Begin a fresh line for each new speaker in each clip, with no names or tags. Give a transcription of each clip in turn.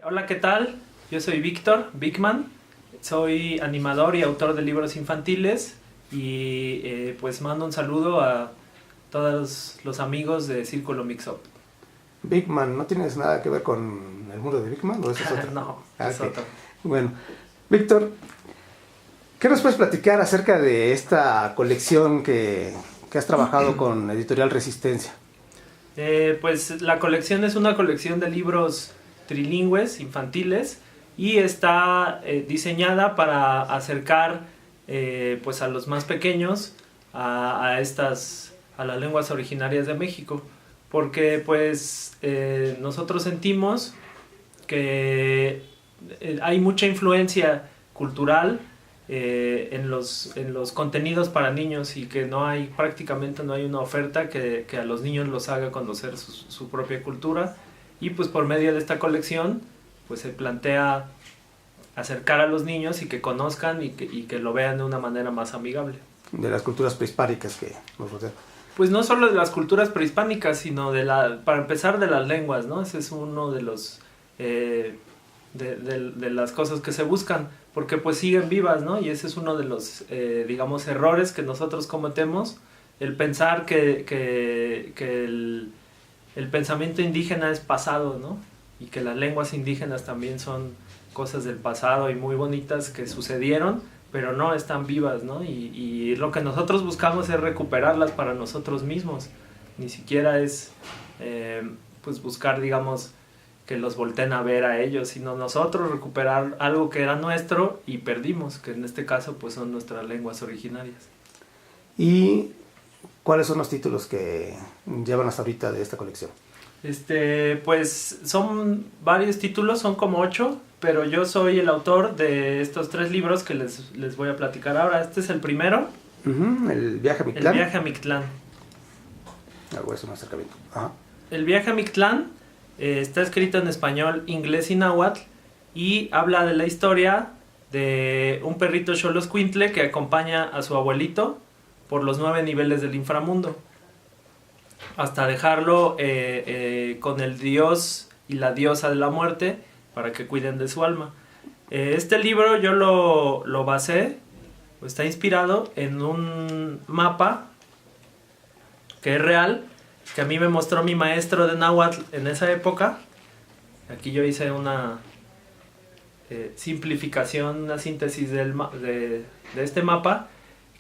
Hola, ¿qué tal? Yo soy Víctor Bigman, soy animador y autor de libros infantiles y pues mando un saludo a todos los amigos de Círculo Mix-Up.
Big Man, ¿no tienes nada que ver con el mundo de Big Man o eso es otro?
No, es
Ok.
otro.
Bueno, Víctor, ¿qué nos puedes platicar acerca de esta colección que has trabajado con Editorial Resistencia?
Pues la colección es una colección de libros trilingües, infantiles, y está diseñada para acercar pues a los más pequeños a las lenguas originarias de México, porque pues nosotros sentimos que hay mucha influencia cultural en los contenidos para niños y que prácticamente no hay una oferta que a los niños los haga conocer su propia cultura, y pues por medio de esta colección pues se plantea acercar a los niños y que conozcan y que lo vean de una manera más amigable.
De las culturas prehispánicas que nos rodean.
Pues no solo de las culturas prehispánicas, sino para empezar, de las lenguas, ¿no? Ese es uno de los de las cosas que se buscan, porque pues siguen vivas, ¿no? Y ese es uno de los, digamos, errores que nosotros cometemos, el pensar que el pensamiento indígena es pasado, ¿no? Y que las lenguas indígenas también son cosas del pasado y muy bonitas que sucedieron, pero no están vivas, ¿no? Y lo que nosotros buscamos es recuperarlas para nosotros mismos. Ni siquiera es pues buscar, digamos, que los volteen a ver a ellos, sino nosotros recuperar algo que era nuestro y perdimos, que en este caso pues son nuestras lenguas originarias.
¿Y cuáles son los títulos que llevan hasta ahorita de esta colección?
Pues son varios títulos, son como 8, pero yo soy el autor de estos 3 libros que les voy a platicar ahora. Este es el primero.
El viaje a
El
Mictlán.
viaje a Mictlán.
Algo es un acercamiento. Ajá.
El viaje a Mictlán está escrito en español, inglés y náhuatl, y habla de la historia de un perrito xoloscuintle que acompaña a su abuelito por los 9 niveles del inframundo, hasta dejarlo con el dios y la diosa de la muerte para que cuiden de su alma. Este libro yo lo basé, está inspirado en un mapa que es real, que a mí me mostró mi maestro de náhuatl en esa época. Aquí yo hice una simplificación, una síntesis de este mapa,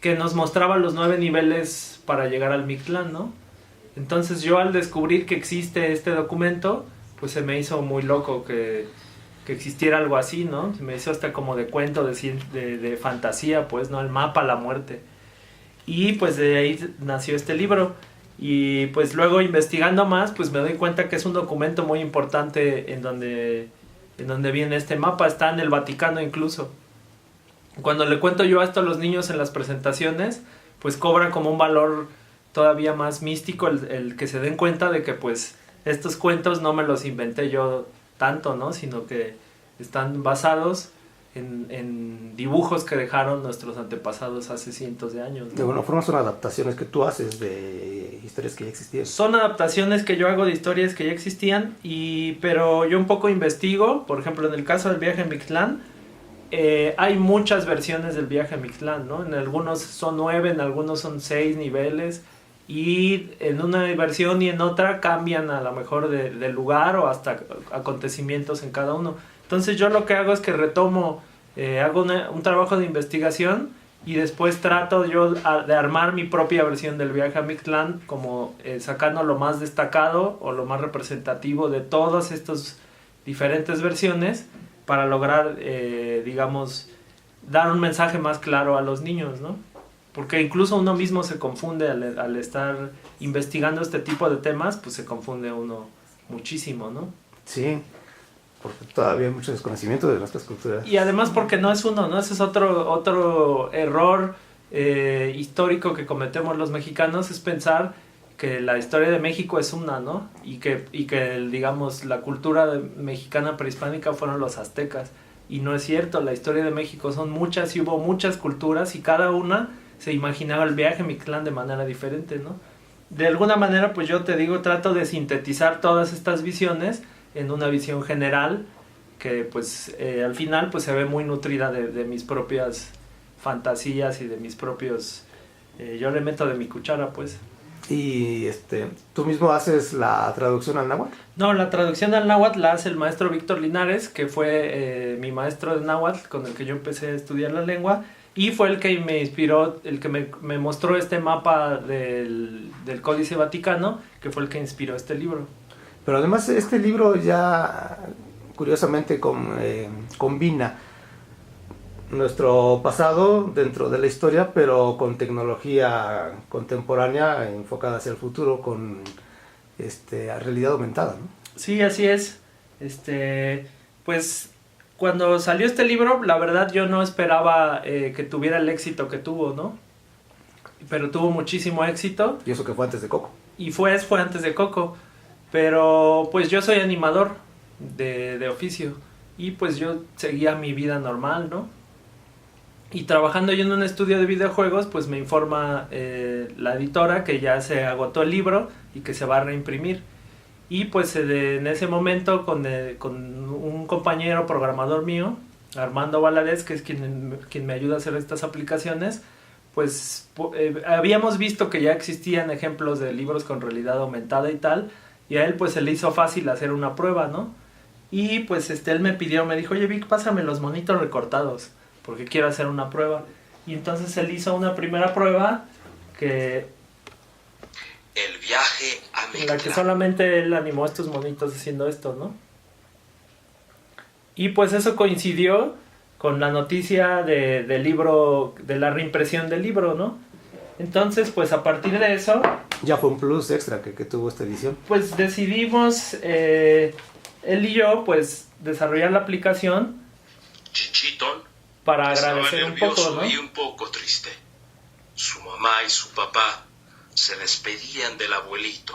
que nos mostraba los 9 niveles para llegar al Mictlán, ¿no? Entonces yo, al descubrir que existe este documento, pues se me hizo muy loco que existiera algo así, ¿no? Se me hizo hasta como de cuento, de fantasía, pues, ¿no? El mapa, la muerte. Y pues de ahí nació este libro. Y pues luego, investigando más, pues me doy cuenta que es un documento muy importante en donde viene este mapa. Está en el Vaticano incluso. Cuando le cuento yo esto a los niños en las presentaciones, pues cobra como un valor todavía más místico el que se den cuenta de que pues estos cuentos no me los inventé yo tanto, ¿no? Sino que están basados en dibujos que dejaron nuestros antepasados hace cientos de años, ¿no?
De alguna forma son adaptaciones que tú haces de historias que ya existían.
Son adaptaciones que yo hago de historias que ya existían, pero yo un poco investigo. Por ejemplo, en el caso del viaje a Mictlán, hay muchas versiones del viaje a Mictlán, ¿no? En algunos son 9, en algunos son 6 niveles, y en una versión y en otra cambian a lo mejor de lugar o hasta acontecimientos en cada uno. Entonces yo lo que hago es que retomo, hago un trabajo de investigación y después trato yo de armar mi propia versión del viaje a Mictlán, como sacando lo más destacado o lo más representativo de todas estas diferentes versiones para lograr, digamos, dar un mensaje más claro a los niños, ¿no? Porque incluso uno mismo se confunde al estar investigando este tipo de temas, pues se confunde uno muchísimo, ¿no?
Sí, porque todavía hay mucho desconocimiento de nuestras culturas.
Y además porque no es uno, ¿no? Ese es otro error histórico que cometemos los mexicanos, es pensar que la historia de México es una, ¿no? Y que digamos, la cultura mexicana prehispánica fueron los aztecas. Y no es cierto, la historia de México son muchas y hubo muchas culturas y cada una se imaginaba el viaje a Mictlán de manera diferente, ¿no? De alguna manera, pues yo te digo, trato de sintetizar todas estas visiones en una visión general que pues al final pues se ve muy nutrida de mis propias fantasías y de mis propios... yo le meto de mi cuchara, pues.
¿Y tú mismo haces la traducción al náhuatl?
No, la traducción al náhuatl la hace el maestro Víctor Linares, que fue mi maestro de náhuatl con el que yo empecé a estudiar la lengua, y fue el que me inspiró, el que me mostró este mapa del Códice Vaticano, que fue el que inspiró este libro.
Pero además este libro ya curiosamente combina nuestro pasado dentro de la historia, pero con tecnología contemporánea enfocada hacia el futuro, con realidad aumentada, ¿no?
Sí, así es. Pues cuando salió este libro, la verdad yo no esperaba que tuviera el éxito que tuvo, ¿no? Pero tuvo muchísimo éxito.
Y eso que fue antes de Coco.
Y fue antes de Coco. Pero pues yo soy animador de oficio. Y pues yo seguía mi vida normal, ¿no? Y trabajando yo en un estudio de videojuegos, pues me informa la editora que ya se agotó el libro y que se va a reimprimir. Y pues en ese momento con un compañero programador mío, Armando Valadez, que es quien me ayuda a hacer estas aplicaciones, pues habíamos visto que ya existían ejemplos de libros con realidad aumentada y tal, y a él pues se le hizo fácil hacer una prueba, ¿no? Y pues él me dijo, oye Vic, pásame los monitos recortados, porque quiero hacer una prueba. Y entonces él hizo una primera prueba que...
El viaje a Mictlán.
En la que solamente él animó a estos monitos haciendo esto, ¿no? Y pues eso coincidió con la noticia del libro, de la reimpresión del libro, ¿no? Entonces, pues a partir de eso...
Ya fue un plus extra que tuvo esta edición.
Pues decidimos, él y yo, pues desarrollar la aplicación.
Chichitón
Para
estaba
agradecer un
nervioso
poco, ¿no?
y un poco triste. Su mamá y su papá se despedían del abuelito,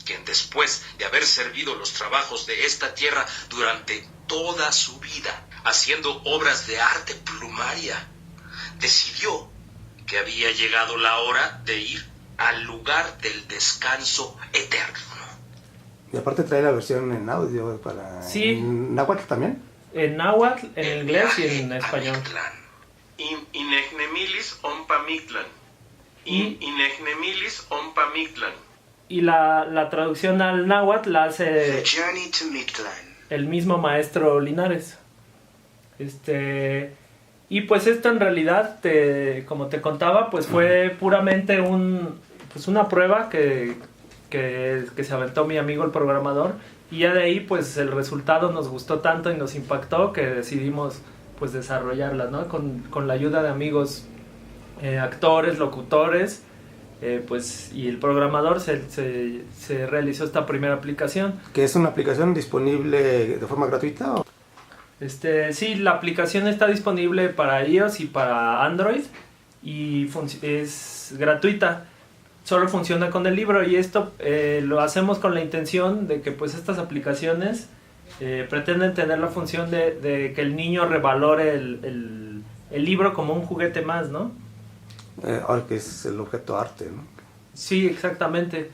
quien después de haber servido los trabajos de esta tierra durante toda su vida, haciendo obras de arte plumaria, decidió que había llegado la hora de ir al lugar del descanso eterno.
Y aparte trae la versión en audio para...
Sí.
¿En náhuatl también?
En náhuatl, en
El
inglés y
viaje
en
a
español.
Mictlán. Inegnemilis ompa Mictlán. Inegnemilis ompa Mictlán.
Y la traducción al náhuatl la
The
hace
journey to Mictlán.
el mismo maestro Linares. Y pues esto en realidad, como te contaba, pues fue puramente una prueba que se aventó mi amigo el programador, y ya de ahí pues el resultado nos gustó tanto y nos impactó que decidimos pues desarrollarla, ¿no? Con la ayuda de amigos actores, locutores, pues y el programador se realizó esta primera aplicación.
¿Que es una aplicación disponible de forma gratuita? ¿O?
Sí, la aplicación está disponible para iOS y para Android y es gratuita. Solo funciona con el libro, y esto lo hacemos con la intención de que pues estas aplicaciones pretenden tener la función de que el niño revalore el libro como un juguete más, ¿no?
Ahora que es el objeto arte, ¿no?
Sí, exactamente.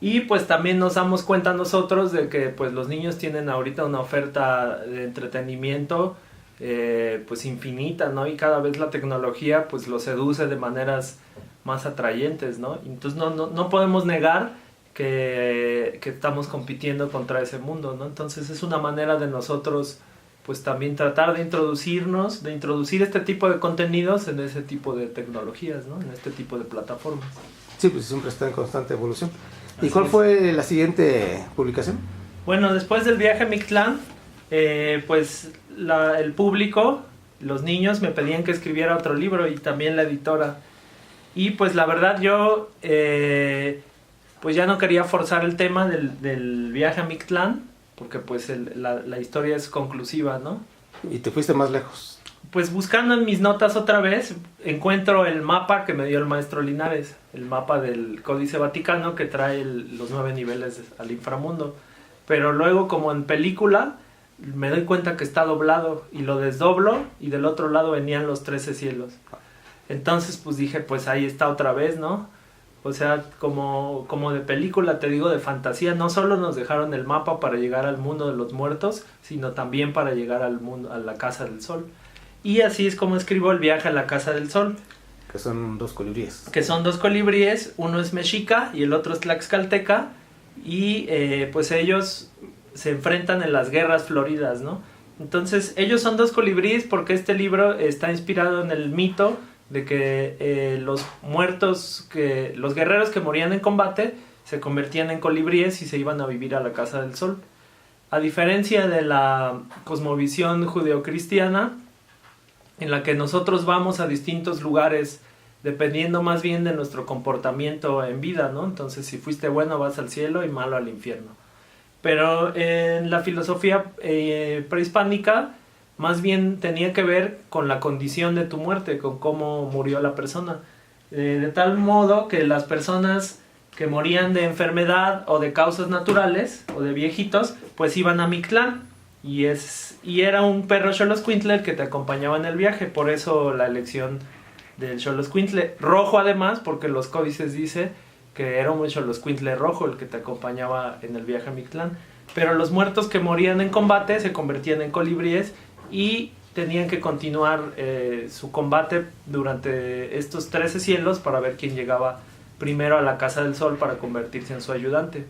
Y pues también nos damos cuenta nosotros de que pues los niños tienen ahorita una oferta de entretenimiento pues infinita, ¿no? Y cada vez la tecnología pues los seduce de maneras más atrayentes, ¿no? Entonces no podemos negar que estamos compitiendo contra ese mundo, ¿no? Entonces es una manera de nosotros pues también tratar de introducir este tipo de contenidos en ese tipo de tecnologías, ¿no? En este tipo de plataformas.
Sí, pues siempre está en constante evolución. ¿Y
Así
cuál
es.
fue la siguiente publicación?
Bueno, después del viaje a Mictlán, pues el público, los niños me pedían que escribiera otro libro, y también la editora. Y pues la verdad yo pues ya no quería forzar el tema del viaje a Mictlán, porque pues la historia es conclusiva, ¿no?
Y te fuiste más lejos.
Pues buscando en mis notas otra vez, encuentro el mapa que me dio el maestro Linares, el mapa del Códice Vaticano que trae los 9 niveles al inframundo. Pero luego, como en película, me doy cuenta que está doblado, y lo desdoblo, y del otro lado venían los 13 cielos. Entonces pues dije, pues ahí está otra vez, ¿no? O sea, como de película, te digo, de fantasía, no solo nos dejaron el mapa para llegar al mundo de los muertos, sino también para llegar al mundo, a la Casa del Sol. Y así es como escribo El viaje a la Casa del Sol.
Que son 2 colibríes.
Que son 2 colibríes, uno es mexica y el otro es tlaxcalteca. Y pues ellos se enfrentan en las guerras floridas, ¿no? Entonces, ellos son 2 colibríes porque este libro está inspirado en el mito de que los guerreros que morían en combate se convertían en colibríes y se iban a vivir a la Casa del Sol. A diferencia de la cosmovisión judeocristiana, en la que nosotros vamos a distintos lugares dependiendo más bien de nuestro comportamiento en vida, ¿no? Entonces, si fuiste bueno vas al cielo y malo al infierno. Pero en la filosofía prehispánica más bien tenía que ver con la condición de tu muerte, con cómo murió la persona. De tal modo que las personas que morían de enfermedad o de causas naturales o de viejitos, pues iban a Mictlán. Y era un perro Xoloscuintle el que te acompañaba en el viaje, por eso la elección del Xoloscuintle. Rojo además, porque los códices dice que era un Xoloscuintle rojo el que te acompañaba en el viaje a Mictlán. Pero los muertos que morían en combate se convertían en colibríes y tenían que continuar su combate durante estos 13 cielos para ver quién llegaba primero a la Casa del Sol para convertirse en su ayudante.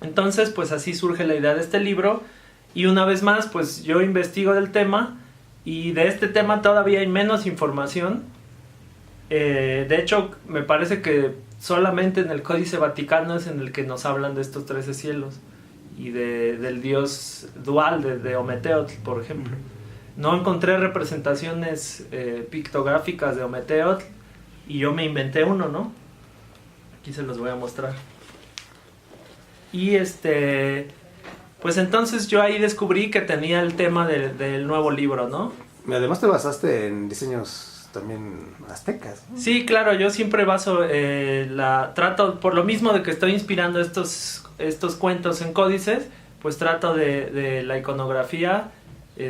Entonces, pues así surge la idea de este libro. Y una vez más, pues yo investigo del tema y de este tema todavía hay menos información. De hecho, me parece que solamente en el Códice Vaticano es en el que nos hablan de estos 13 cielos y del dios dual de Ometeotl, por ejemplo. No encontré representaciones pictográficas de Ometeotl y yo me inventé uno, ¿no? Aquí se los voy a mostrar. Y pues entonces yo ahí descubrí que tenía el tema del nuevo libro, ¿no?
Y además te basaste en diseños también aztecas, ¿no?
Sí, claro, yo siempre baso trato, por lo mismo de que estoy inspirando estos cuentos en códices, pues trato de la iconografía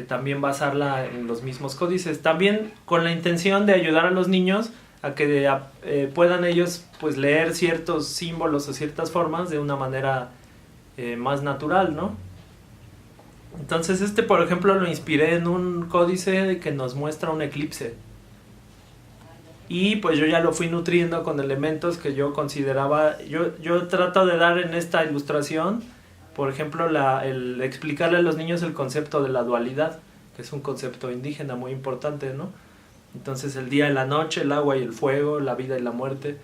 también basarla en los mismos códices. También con la intención de ayudar a los niños a que puedan ellos pues leer ciertos símbolos o ciertas formas de una manera más natural, ¿no? Entonces por ejemplo lo inspiré en un códice que nos muestra un eclipse y pues yo ya lo fui nutriendo con elementos que yo consideraba, yo trato de dar en esta ilustración, por ejemplo, el explicarle a los niños el concepto de la dualidad, que es un concepto indígena muy importante, ¿no? Entonces el día y la noche, el agua y el fuego, la vida y la muerte.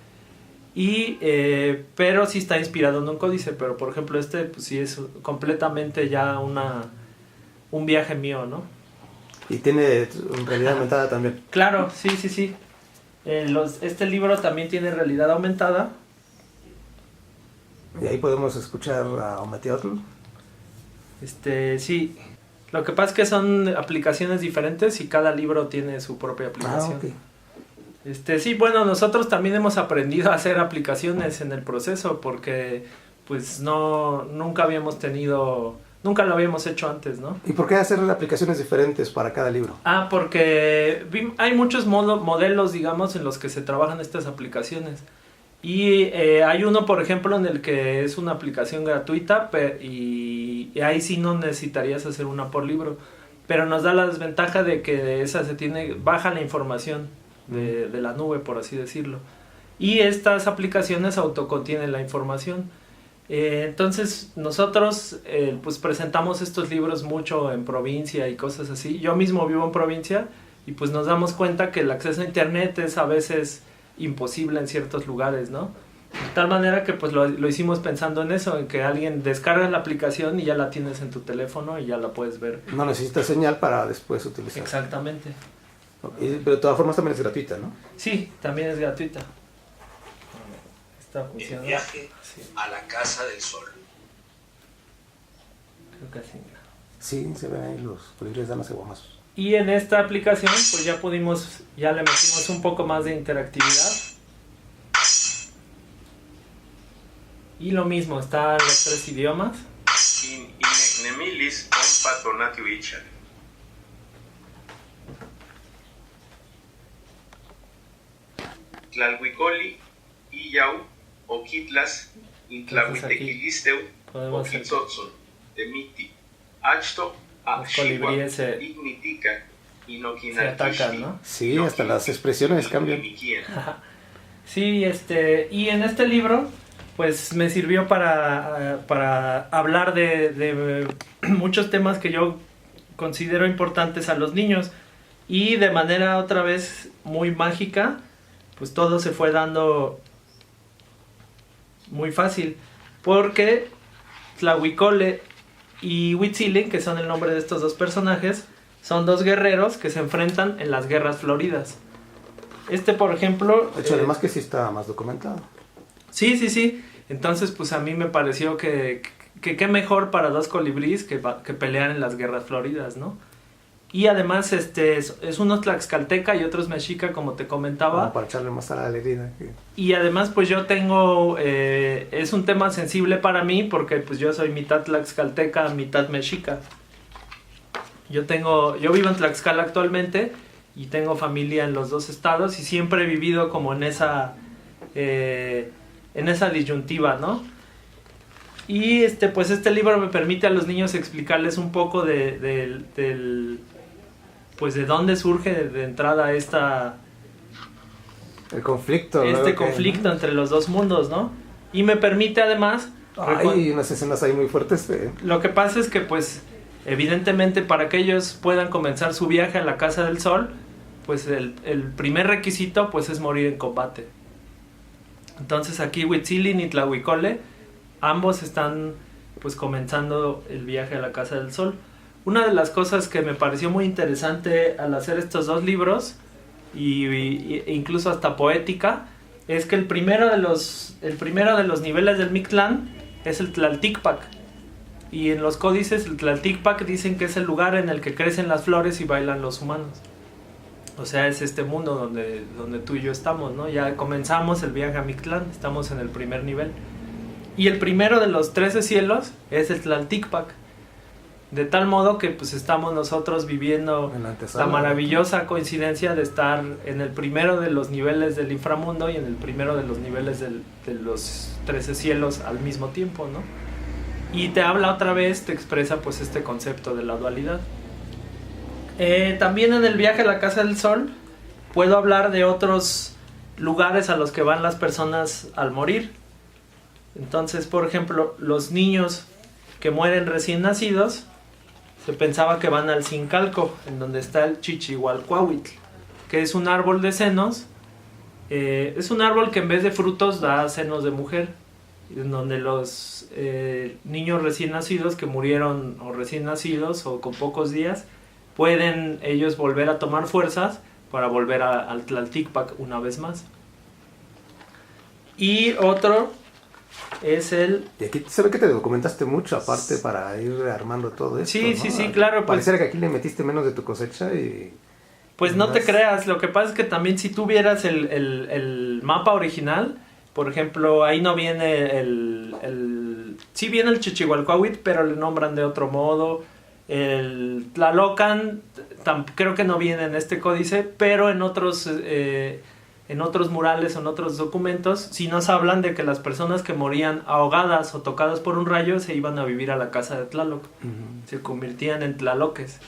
Pero sí está inspirado en un códice, pero por ejemplo pues sí es completamente ya un viaje mío, ¿no?
Y tiene realidad aumentada también.
Claro, sí. Este libro también tiene realidad aumentada.
Y ahí podemos escuchar a Ometeotl.
Sí. Lo que pasa es que son aplicaciones diferentes y cada libro tiene su propia aplicación.
Okay.
Sí, bueno, nosotros también hemos aprendido a hacer aplicaciones en el proceso porque pues nunca lo habíamos hecho antes, ¿no?
¿Y por qué hacer aplicaciones diferentes para cada libro?
Porque hay muchos modelos, digamos, en los que se trabajan estas aplicaciones. Y hay uno, por ejemplo, en el que es una aplicación gratuita y ahí sí no necesitarías hacer una por libro. Pero nos da la desventaja de que de esa baja la información de la nube, por así decirlo. Y estas aplicaciones autocontienen la información. Entonces nosotros pues presentamos estos libros mucho en provincia y cosas así. Yo mismo vivo en provincia y pues nos damos cuenta que el acceso a internet es a veces imposible en ciertos lugares, ¿no? De tal manera que pues lo hicimos pensando en eso, en que alguien descarga la aplicación y ya la tienes en tu teléfono y ya la puedes ver.
No necesitas señal para después utilizar.
Exactamente.
Pero de todas formas también es gratuita, ¿no?
Sí, también es gratuita.
El viaje a la Casa del Sol.
Creo que sí.
Sí, se ven ahí los colibríes damas y guamazos.
Y en esta aplicación pues ya le metimos un poco más de interactividad. Y lo mismo, están los 3 idiomas.
In nemilis on patronatio icha. Tlalhuicoli Iyau, Oquitlas, Intlahuitequilisteu,
podemos hacer
Oquitzotzon, Temiti, Achto,
los colibríes
Ignitica,
se atacan, ¿no?
Sí, hasta las expresiones cambian.
Sí, y en este libro pues me sirvió para hablar de muchos temas que yo considero importantes a los niños, y de manera otra vez muy mágica, pues todo se fue dando muy fácil, porque Tlahuicole y Huitzili, que son el nombre de estos dos personajes, son dos guerreros que se enfrentan en las guerras floridas. Por ejemplo...
De hecho, además que sí está más documentado.
Sí. Entonces, pues a mí me pareció que qué mejor para dos colibríes que pelear en las guerras floridas, ¿no? Y además, es uno tlaxcalteca y otro es mexica, como te comentaba.
Como para echarle más a la herida.
Y además, pues yo tengo... es un tema sensible para mí porque pues yo soy mitad tlaxcalteca, mitad mexica. Yo vivo en Tlaxcala actualmente y tengo familia en los dos estados y siempre he vivido como en esa disyuntiva, ¿no? Y pues este libro me permite a los niños explicarles un poco pues de dónde surge de entrada
el conflicto.
conflicto entre los dos mundos, ¿no? Y me permite además...
Hay unas escenas ahí muy fuertes.
Lo que pasa es que pues evidentemente para que ellos puedan comenzar su viaje a la Casa del Sol, pues el primer requisito pues es morir en combate. Entonces aquí Huitzili y Tlahuicole ambos están pues comenzando el viaje a la Casa del Sol. Una de las cosas que me pareció muy interesante al hacer estos dos libros, e incluso hasta poética, es que el primero de los niveles del Mictlán es el Tlalticpac. Y en los códices el Tlalticpac dicen que es el lugar en el que crecen las flores y bailan los humanos. O sea, es este mundo donde tú y yo estamos, ¿no? Ya comenzamos el viaje a Mictlán, estamos en el primer nivel. Y el primero de los 13 cielos es el Tlalticpac. De tal modo que pues estamos nosotros viviendo la maravillosa coincidencia de estar en el primero de los niveles del inframundo y en el primero de los niveles de los 13 cielos al mismo tiempo, ¿no? Y te habla otra vez, te expresa pues este concepto de la dualidad. También en el viaje a la Casa del Sol puedo hablar de otros lugares a los que van las personas al morir. Entonces, por ejemplo, los niños que mueren recién nacidos, se pensaba que van al Zincalco, en donde está el Chichihualcuahuitl, que es un árbol de senos. Es un árbol que en vez de frutos da senos de mujer, en donde los niños recién nacidos que murieron o recién nacidos o con pocos días, pueden ellos volver a tomar fuerzas para volver al Tlalticpac una vez más. Y otro es
Y aquí se ve que te documentaste mucho aparte para ir armando todo esto,
sí,
¿no?
sí, claro.
Pareciera que aquí le metiste menos de tu cosecha y...
Pues no te creas, lo que pasa es que también si tú vieras el mapa original, por ejemplo, ahí no viene sí viene el Chichihualcuahuitl, pero le nombran de otro modo. El Tlalocan creo que no viene en este códice, pero en otros murales o en otros documentos sí nos hablan de que las personas que morían ahogadas o tocadas por un rayo se iban a vivir a la casa de Tlaloc. Se convertían en tlaloques.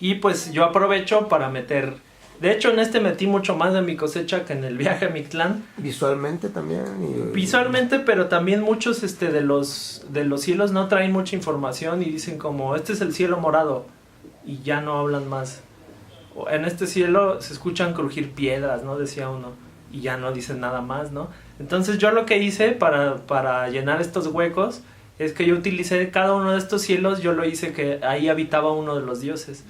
Y pues yo aprovecho para meter... De hecho, en metí mucho más de mi cosecha que en el viaje a Mictlán.
Visualmente también.
Visualmente, pero también muchos de los cielos no traen mucha información y dicen como, este es el cielo morado. Y ya no hablan más. En este cielo se escuchan crujir piedras, ¿no? Decía uno. Y ya no dicen nada más, ¿no? Entonces yo lo que hice para llenar estos huecos es que yo utilicé cada uno de estos cielos, yo lo hice que ahí habitaba uno de los dioses.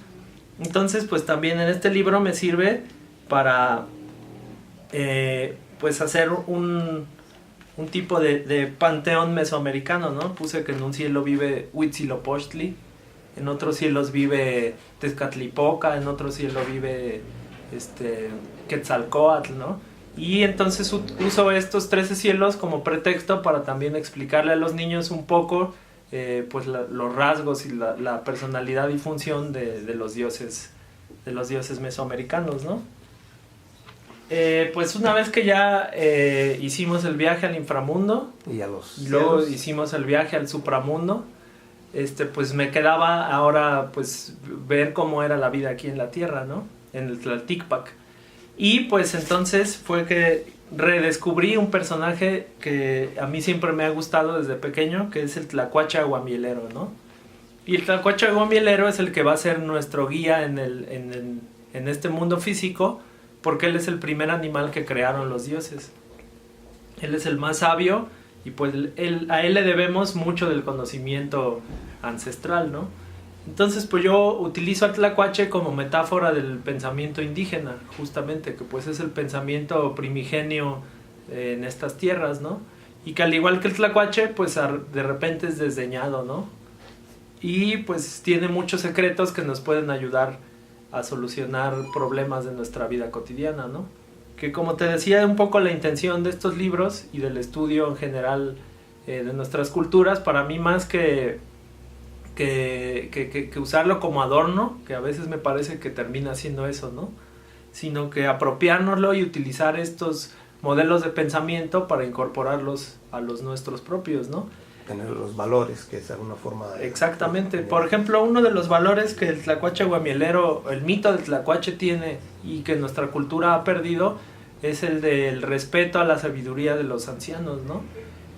Entonces, pues también en este libro me sirve para pues hacer un tipo de panteón mesoamericano, ¿no? Puse que en un cielo vive Huitzilopochtli, en otros cielos vive Tezcatlipoca, en otro cielo vive Quetzalcóatl, ¿no? Y entonces uso estos 13 cielos como pretexto para también explicarle a los niños un poco pues los rasgos y la personalidad y función de los dioses mesoamericanos, ¿no? Pues una vez que ya hicimos el viaje al inframundo
Y a los
y luego
cielos.
hicimos el viaje al supramundo, pues me quedaba ahora pues ver cómo era la vida aquí en la tierra, ¿no? En el Tlalticpac. Y pues entonces fue que redescubrí un personaje que a mí siempre me ha gustado desde pequeño, que es el tlacuache aguamielero, ¿no? Y el tlacuache aguamielero es el que va a ser nuestro guía en este mundo físico, porque él es el primer animal que crearon los dioses. Él es el más sabio y pues a él le debemos mucho del conocimiento ancestral, ¿no? Entonces pues yo utilizo al tlacuache como metáfora del pensamiento indígena, justamente, que pues es el pensamiento primigenio en estas tierras, ¿no? Y que al igual que el tlacuache, pues de repente es desdeñado, ¿no? Y pues tiene muchos secretos que nos pueden ayudar a solucionar problemas de nuestra vida cotidiana, ¿no? Que como te decía, un poco la intención de estos libros y del estudio en general de nuestras culturas, para mí más que usarlo como adorno, que a veces me parece que termina siendo eso, ¿no? Sino que apropiárnoslo y utilizar estos modelos de pensamiento para incorporarlos a los nuestros propios, ¿no?
Tener los valores, que es alguna forma de...
Exactamente. Por ejemplo, uno de los valores que el tlacuache aguamielero, el mito del tlacuache tiene y que nuestra cultura ha perdido, es el del respeto a la sabiduría de los ancianos, ¿no?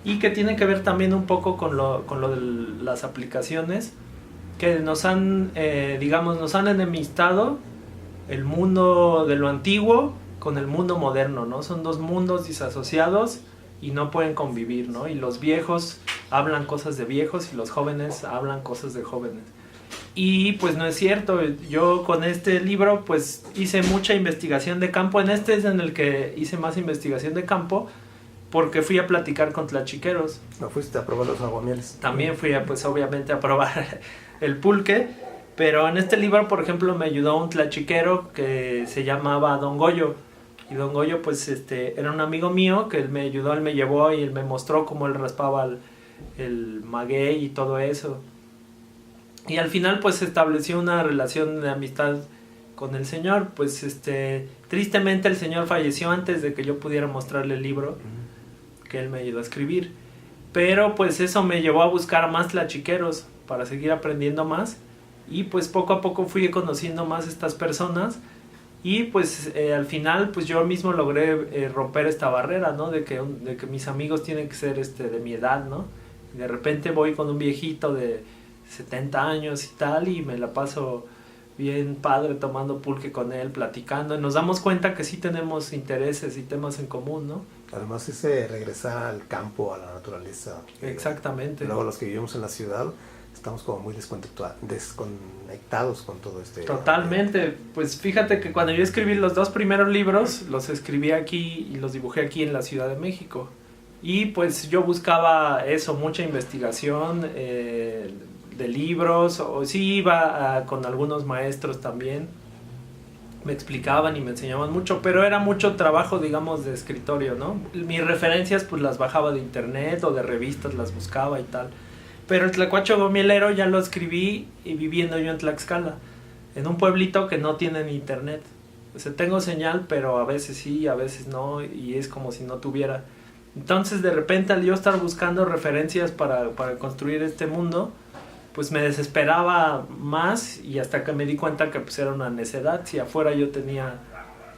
Y que tiene que ver también un poco con lo de las aplicaciones que nos han, digamos, nos han enemistado el mundo de lo antiguo con el mundo moderno, ¿no? Son dos mundos disasociados y no pueden convivir, ¿no? Y los viejos hablan cosas de viejos y los jóvenes hablan cosas de jóvenes. Y pues no es cierto, yo con este libro pues hice mucha investigación de campo, en este es en el que hice más investigación de campo, porque fui a platicar con tlachiqueros.
¿No fuiste a probar los aguamieles?
También fui a, pues obviamente a probar el pulque, pero en este libro, por ejemplo, me ayudó un tlachiquero que se llamaba Don Goyo. Y Don Goyo, pues era un amigo mío que él me ayudó, él me llevó y él me mostró cómo él raspaba el maguey y todo eso. Y al final, pues se estableció una relación de amistad con el señor. Pues tristemente el señor falleció antes de que yo pudiera mostrarle el libro que él me ayudó a escribir. Pero pues eso me llevó a buscar más tlachiqueros para seguir aprendiendo más. Y pues poco a poco fui conociendo más estas personas. Y pues al final pues yo mismo logré romper esta barrera, ¿no? De que mis amigos tienen que ser de mi edad, ¿no? Y de repente voy con un viejito de 70 años y tal y me la paso bien padre tomando pulque con él, platicando. Y nos damos cuenta que sí tenemos intereses y temas en común, ¿no?
Además regresar al campo, a la naturaleza.
Exactamente.
Luego los que vivimos en la ciudad estamos como muy desconectados con todo
Totalmente. Pues fíjate que cuando yo escribí los 2 primeros libros, los escribí aquí y los dibujé aquí en la Ciudad de México. Y pues yo buscaba eso, mucha investigación de libros, o sí iba con algunos maestros también. Me explicaban y me enseñaban mucho, pero era mucho trabajo, digamos, de escritorio, ¿no? Mis referencias pues las bajaba de internet o de revistas, las buscaba y tal. Pero el tlacuache aguamielero ya lo escribí y viviendo yo en Tlaxcala, en un pueblito que no tiene ni internet. O sea, tengo señal, pero a veces sí, a veces no, y es como si no tuviera. Entonces, de repente, al yo estar buscando referencias para construir este mundo, pues me desesperaba más y hasta que me di cuenta que pues era una necedad. Si afuera yo tenía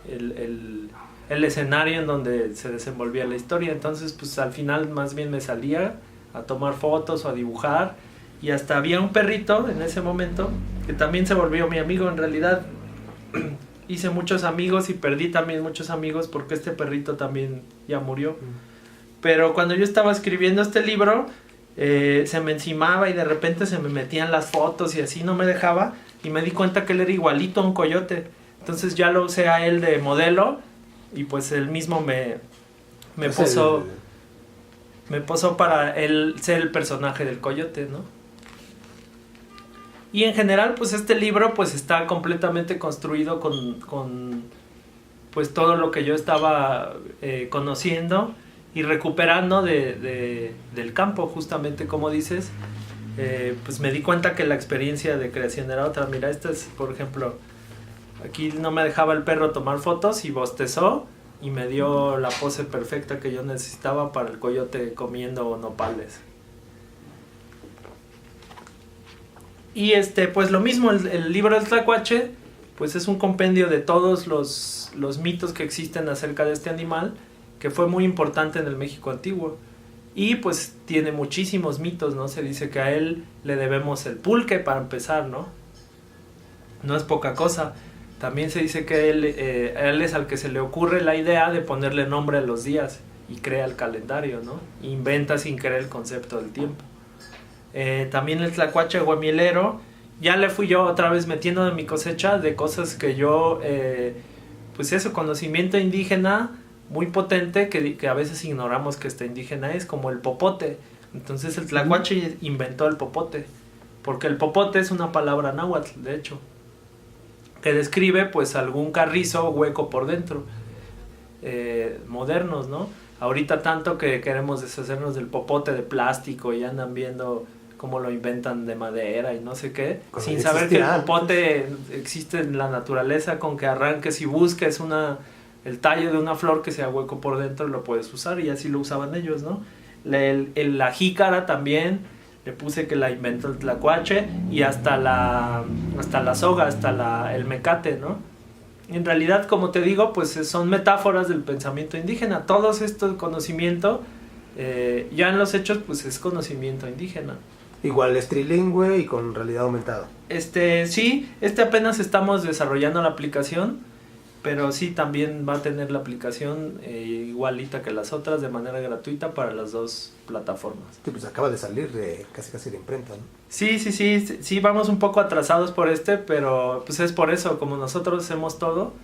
el escenario en donde se desenvolvía la historia, entonces pues al final más bien me salía a tomar fotos o a dibujar, y hasta había un perrito en ese momento que también se volvió mi amigo. En realidad hice muchos amigos y perdí también muchos amigos porque este perrito también ya murió. Pero cuando yo estaba escribiendo este libro, se me encimaba y de repente se me metían las fotos y así no me dejaba, y me di cuenta que él era igualito a un coyote. Entonces ya lo usé a él de modelo y pues él mismo me posó para él ser el personaje del coyote, ¿no? Y en general pues este libro pues está completamente construido con pues todo lo que yo estaba conociendo y recuperando del campo, justamente como dices. Pues me di cuenta que la experiencia de creación era otra. Mira, esta es, por ejemplo, aquí no me dejaba el perro tomar fotos y bostezó y me dio la pose perfecta que yo necesitaba para el coyote comiendo nopales. Y pues lo mismo, el libro del Tlacuache, pues es un compendio de todos los mitos que existen acerca de este animal, que fue muy importante en el México antiguo. Y pues tiene muchísimos mitos, ¿no? Se dice que a él le debemos el pulque para empezar, ¿no? No es poca cosa. También se dice que él es al que se le ocurre la idea de ponerle nombre a los días y crea el calendario, ¿no? Inventa sin querer el concepto del tiempo. También el Tlacuache Huemielero, ya le fui yo otra vez metiendo de mi cosecha de cosas que yo, pues eso, conocimiento indígena muy potente que a veces ignoramos que este indígena es, como el popote. Entonces el Tlacuache inventó el popote, porque el popote es una palabra náhuatl, de hecho, que describe pues algún carrizo hueco por dentro, modernos, ¿no? Ahorita tanto que queremos deshacernos del popote de plástico y andan viendo cómo lo inventan de madera y no sé qué, sin saber que el popote existe en la naturaleza, con que arranques y busques el tallo de una flor que sea hueco por dentro, lo puedes usar, y así lo usaban ellos, ¿no? La jícara también, le puse que la inventó el Tlacuache, y hasta la soga, hasta el mecate, ¿no? En realidad, como te digo, pues son metáforas del pensamiento indígena. Todo este conocimiento, ya en los hechos, pues es conocimiento indígena.
Igual es trilingüe y con realidad aumentada.
Sí, apenas estamos desarrollando la aplicación, pero sí también va a tener la aplicación igualita que las otras, de manera gratuita para las dos plataformas.
Sí, pues acaba de salir casi de imprenta, ¿no?
Sí, vamos un poco atrasados por pero pues es por eso, como nosotros hacemos todo.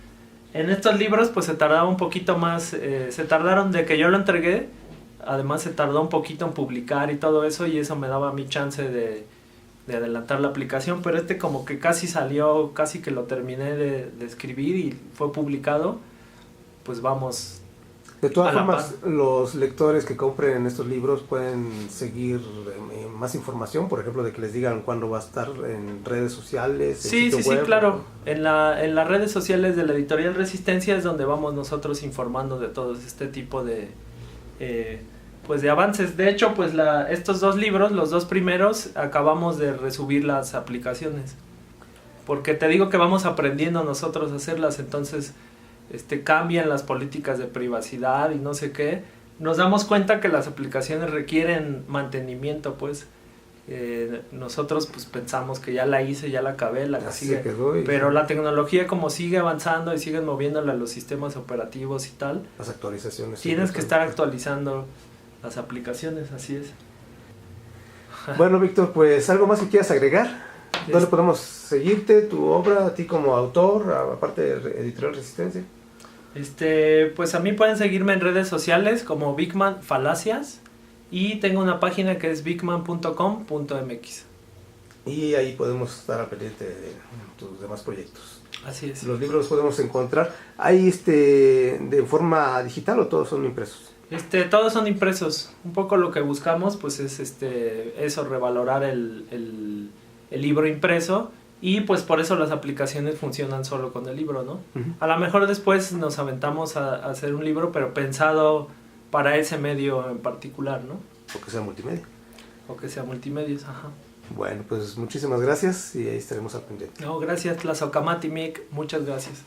En estos libros pues se tardaba un poquito más, se tardaron de que yo lo entregué, además se tardó un poquito en publicar y todo eso, y eso me daba mi chance de adelantar la aplicación, pero como que casi salió, casi que lo terminé de escribir y fue publicado, pues vamos.
De todas formas, los lectores que compren estos libros pueden seguir más información, por ejemplo, de que les digan cuándo va a estar en redes sociales.
Sí,
web,
claro. En las redes sociales de la Editorial Resistencia es donde vamos nosotros informando de todo este tipo de avances. De hecho, pues estos dos libros, los dos primeros, acabamos de resubir las aplicaciones, porque te digo que vamos aprendiendo nosotros a hacerlas, entonces cambian las políticas de privacidad y no sé qué. Nos damos cuenta que las aplicaciones requieren mantenimiento, pues. Nosotros pues pensamos que ya la hice, ya la acabé, sigue, pero la tecnología como sigue avanzando y siguen moviéndola a los sistemas operativos y tal,
las actualizaciones,
tienes que estar actualizando las aplicaciones, así es.
Bueno, Víctor, pues algo más que quieras agregar. ¿Dónde podemos seguirte, tu obra, a ti como autor, aparte de Editorial Resistencia?
Pues a mí pueden seguirme en redes sociales como Bigman Falacias, y tengo una página que es bigman.com.mx.
Y ahí podemos estar al pendiente de tus demás proyectos.
Así es.
Los libros los podemos encontrar. ¿Hay de forma digital o todos son impresos?
Todos son impresos. Un poco lo que buscamos pues es eso, revalorar el libro impreso, y pues por eso las aplicaciones funcionan solo con el libro, ¿no? Uh-huh. A lo mejor después nos aventamos a hacer un libro, pero pensado para ese medio en particular, ¿no?
O que sea multimedia.
O que sea multimedios, ajá.
Bueno, pues muchísimas gracias y ahí estaremos al pendiente.
No, gracias, Tlazocamati Mic, muchas gracias.